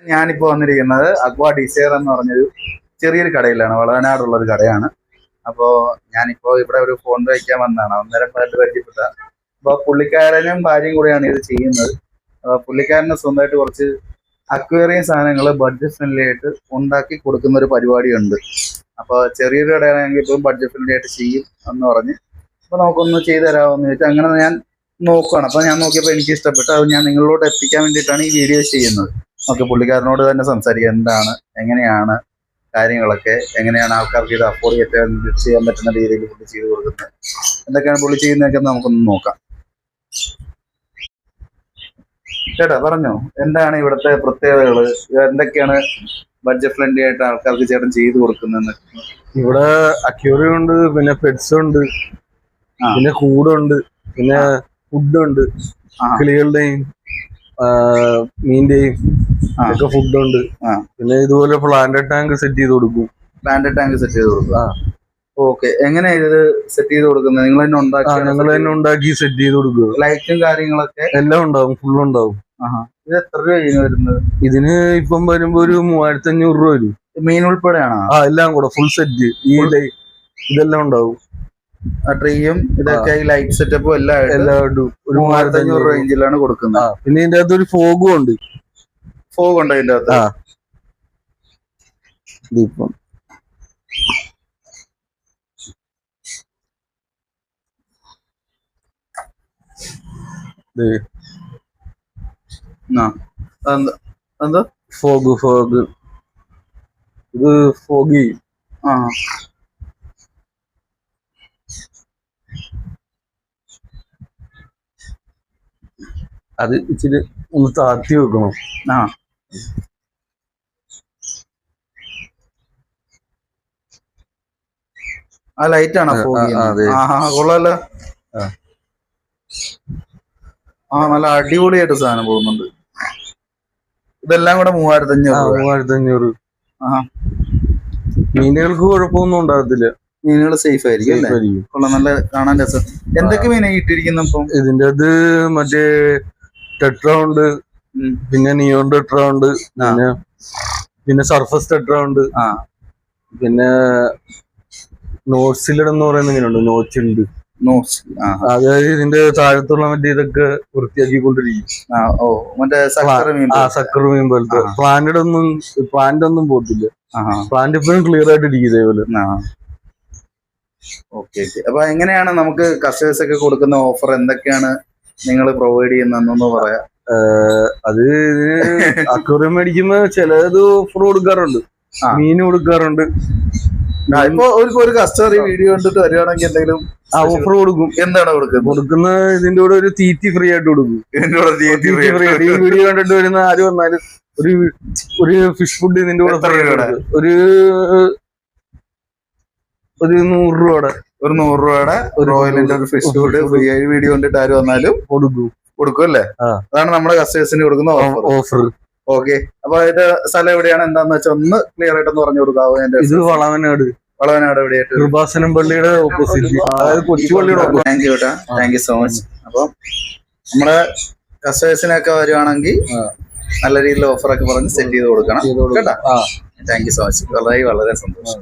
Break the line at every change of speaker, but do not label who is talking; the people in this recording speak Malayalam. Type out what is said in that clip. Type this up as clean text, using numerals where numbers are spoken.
ഞാനിപ്പോ വന്നിരിക്കുന്നത് അക്വാ ഡിസയർ എന്ന് പറഞ്ഞൊരു ചെറിയൊരു കടയിലാണ്. വളവനാടുള്ള ഒരു കടയാണ്. അപ്പോൾ ഞാനിപ്പോ ഇവിടെ ഒരു ഫോൺ വയ്ക്കാൻ വന്നതാണ്. അന്നേരം കണ്ട് പരിചയപ്പെട്ട അപ്പോൾ പുള്ളിക്കാരനും ഭാര്യയും കൂടെയാണ് ഇത് ചെയ്യുന്നത്. പുള്ളിക്കാരന് സ്വന്തമായിട്ട് കുറച്ച് അക്വേറിയം സാധനങ്ങൾ ബഡ്ജറ്റ് ഫ്രണ്ട്ലി ആയിട്ട് ഉണ്ടാക്കി കൊടുക്കുന്ന ഒരു പരിപാടിയുണ്ട്. അപ്പോൾ ചെറിയൊരു കടയാണെങ്കിൽ ഇപ്പം ബഡ്ജറ്റ് ഫ്രണ്ട്ലി ആയിട്ട് ചെയ്യും എന്ന് പറഞ്ഞ് അപ്പോൾ നമുക്കൊന്ന് ചെയ്തു തരാമെന്ന് ചോദിച്ചാൽ അങ്ങനെ ഞാൻ നോക്കുകയാണ്. അപ്പോൾ ഞാൻ നോക്കിയപ്പോൾ എനിക്ക് ഇഷ്ടപ്പെട്ടു. അത് ഞാൻ നിങ്ങളോട് എത്തിക്കാൻ വേണ്ടിയിട്ടാണ് ഈ വീഡിയോ ചെയ്യുന്നത്. ഓക്കെ, പുള്ളിക്കാരനോട് തന്നെ സംസാരിക്കുക, എന്താണ് എങ്ങനെയാണ് കാര്യങ്ങളൊക്കെ, എങ്ങനെയാണ് ആൾക്കാർക്ക് ഇത് അഫോർഡ് ചെയ്യാൻ പറ്റുന്ന രീതിയിൽ പുള്ളി ചെയ്ത് കൊടുക്കുന്നത്, എന്തൊക്കെയാണ് പുള്ളി ചെയ്യുന്നതൊക്കെ നമുക്കൊന്ന് നോക്കാം. ചേട്ടാ പറഞ്ഞോ, എന്താണ് ഇവിടുത്തെ പ്രത്യേകതകൾ, എന്തൊക്കെയാണ് ബഡ്ജറ്റ് ഫ്രണ്ട്ലി ആയിട്ട് ആൾക്കാർക്ക് ചേട്ടൻ ചെയ്ത് കൊടുക്കുന്നത്?
ഇവിടെ അക്വേറിയം ഉണ്ട്, പിന്നെ പെറ്റ്സ് ഉണ്ട്, പിന്നെ കൂടുണ്ട്, പിന്നെ ഫുഡുണ്ട്, കിളികളുടെയും മീന്റെയും ഒക്കെ ഫുഡുണ്ട്. പിന്നെ ഇതുപോലെ പ്ലാന്റ് ടാങ്ക് സെറ്റ് ചെയ്ത് കൊടുക്കും.
പ്ലാന്റ് ടാങ്ക് സെറ്റ് ചെയ്ത് കൊടുക്കും. ഓക്കെ, എങ്ങനെയാ ഇത് സെറ്റ് ചെയ്ത് കൊടുക്കുന്നത്? നിങ്ങൾ തന്നെ
ഉണ്ടാക്കി സെറ്റ് ചെയ്ത് കൊടുക്കുക.
ലൈറ്റും കാര്യങ്ങളൊക്കെ
എല്ലാം ഉണ്ടാവും, ഫുൾ ഉണ്ടാവും.
ഇത് എത്ര രൂപ വരുന്നത്?
ഇതിന് ഇപ്പം വരുമ്പോ ഒരു 3500 രൂപ വരും.
മീൻ ഉൾപ്പെടെയാണോ?
എല്ലാം കൂടെ ഫുൾ സെറ്റ്. ഇതെല്ലാം ഉണ്ടാവും.
ട്രീയും ഇതൊക്കെ ലൈറ്റ് സെറ്റപ്പും എല്ലാം
ഒരു
3500 റേഞ്ചിലാണ് കൊടുക്കുന്നത്.
പിന്നെ ഇതിന്റെ അകത്ത് ഒരു ഫോഗും ഉണ്ട്.
ഫോഗ് ഉണ്ട് ഇതിന്റെ അകത്ത്.
ദീപം
എന്താ
ഫോഗ് ഇത് ഫോഗി. അത് ഇച്ചിരി ഒന്ന് താത്തി വെക്കണം.
ആ ലൈറ്റ് ആണോ? കൊള്ളാലോ. നല്ല അടിപൊളിയായിട്ട് സാധനം പോകുന്നുണ്ട്. ഇതെല്ലാം കൂടെ 3500.
മീനുകൾക്ക് കുഴപ്പമൊന്നും ഉണ്ടാകത്തില്ല.
മീനുകൾ സേഫ് ആയിരിക്കും. കൊള്ളാം, നല്ല കാണാൻ രസം. എന്തൊക്കെ മീനാണ് ഇട്ടിരിക്കുന്ന?
ഇതിന്റെ അത് മറ്റേ ടെട്ര ഉണ്ട്, പിന്നെ നിയോൺ ടെട്ര ഉണ്ട്, പിന്നെ സർഫസ് ടെട്ര ഉണ്ട്, പിന്നെ നോട്സിലഡ് എന്ന് പറയുന്ന മീനുണ്ട്. നോച്ച് ഉണ്ട്. അതായത് ഇതിന്റെ താഴത്തുള്ള മറ്റേ ഇതൊക്കെ വൃത്തിയാക്കിക്കൊണ്ടിരിക്കും. സക്കർ മീൻ പോലത്തെ. പ്ലാന്റ് ഒന്നും പോകത്തില്ല. പ്ലാന്റ് ഇപ്പോഴും ക്ലിയർ ആയിട്ട് ഇരിക്കും ഇതേപോലെ.
ഓക്കെ, അപ്പൊ എങ്ങനെയാണ് നമുക്ക് കസ്റ്റമേഴ്സ് ഒക്കെ കൊടുക്കുന്ന ഓഫർ, എന്തൊക്കെയാണ് നിങ്ങൾ പ്രൊവൈഡ് ചെയ്യുന്നതെന്നൊന്ന് പറയാം.
അത് അക്വേറിയം മേടിക്കുമ്പോ ചിലത് ഓഫർ കൊടുക്കാറുണ്ട്, മീൻ കൊടുക്കാറുണ്ട്.
ഇപ്പൊ ഒരു കസ്റ്റമർ ഈ വീഡിയോ കണ്ടിട്ട് വരുവാണെങ്കിൽ എന്തെങ്കിലും
ഓഫർ കൊടുക്കും.
എന്താണ്
കൊടുക്കുന്ന ഇതിന്റെ കൂടെ ഒരു തീറ്റി ഫ്രീ ആയിട്ട് കൊടുക്കും. ഈ വീഡിയോ കണ്ടിട്ട് വരുന്ന ആര് വന്നാലും ഒരു ഫിഷ് ഫുഡ് ഇതിന്റെ കൂടെ ഒരു 100 രൂപയുടെ
റോയലിന്റെ ഒരു ഫിഷ് ഫുഡ് ഫ്രീ ആയി വീഡിയോ കണ്ടിട്ട് ആര് വന്നാലും കൊടുക്കും അല്ലേ? അതാണ് നമ്മുടെ കസ്റ്റമേഴ്സിന് കൊടുക്കുന്ന
ഓഫർ.
ഓക്കെ, അപ്പൊ ഇത് സ്ഥലം എവിടെയാണ്, എന്താന്ന് വെച്ചാൽ ഒന്ന് ക്ലിയർ ആയിട്ടൊന്ന് പറഞ്ഞു കൊടുക്കാവോ?
ഇത് വളവനാട്
എവിടെയായിട്ട്?
കൃപാസനം പള്ളിയുടെ ഓപ്പോസിറ്റ്, അതായത് കൊച്ചു പള്ളിയുടെ.
Thank you so much. അപ്പൊ നമ്മുടെ കസ്റ്റമേഴ്സിനൊക്കെ വരുവാണെങ്കിൽ നല്ല രീതിയിൽ ഓഫറൊക്കെ പറഞ്ഞ് സെറ്റ് ചെയ്ത് കൊടുക്കണം കേട്ടോ. Thank you so much. വളരെ വളരെ സന്തോഷം.